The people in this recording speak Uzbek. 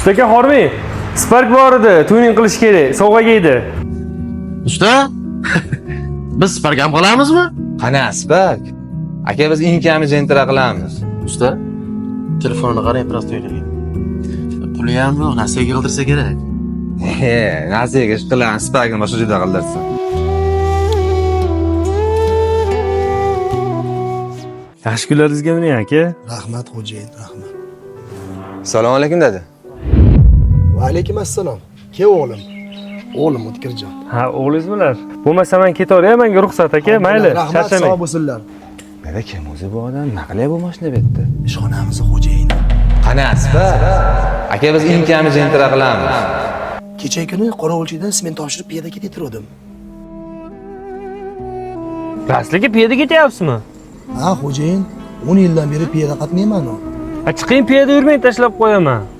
Ustaka hormay. Spark bor edi, tuning qilish kerak, sovg'aga edi. Usta? Biz Spark ham qolamizmi? Qani Spark? Aka biz inkamiz entira qilamiz. Usta, telefonni qarang, prostoylarga. Puli ham yo'q, nasiyaga qildirsa kerak. He, nasiyaga ish qilan Sparkni boshqa joyda qildirsin. Yaxshi kunlaringizga mening aka. Rahmat xo'jayin, rahmat. Assalomu alaykum dada. Va alaykum assalom. Kel o'g'lim. O'g'lim O'tkirjon. Ha, o'g'lingizmilar? Bo'lmasa men ketaveray, menga ruxsat aka, mayli. Rahmat, sog' bo'lsinlar. Dada kim o'zi bu odam? Nima qilay bu mashina bu yerda? Ishxonamiz xo'jayin. Qani Spark? Aka biz inkamiz entira qilamiz. Kecha kuni Qorovulchidan sement topshirib piyoda ketayotgandim. Rastlikka piyoda ketyapsizmi? Ha, xo'jayin, 10 yildan beri piyoda qatnayman. Chiqing piyoda yurmay tashlab qo'yaman.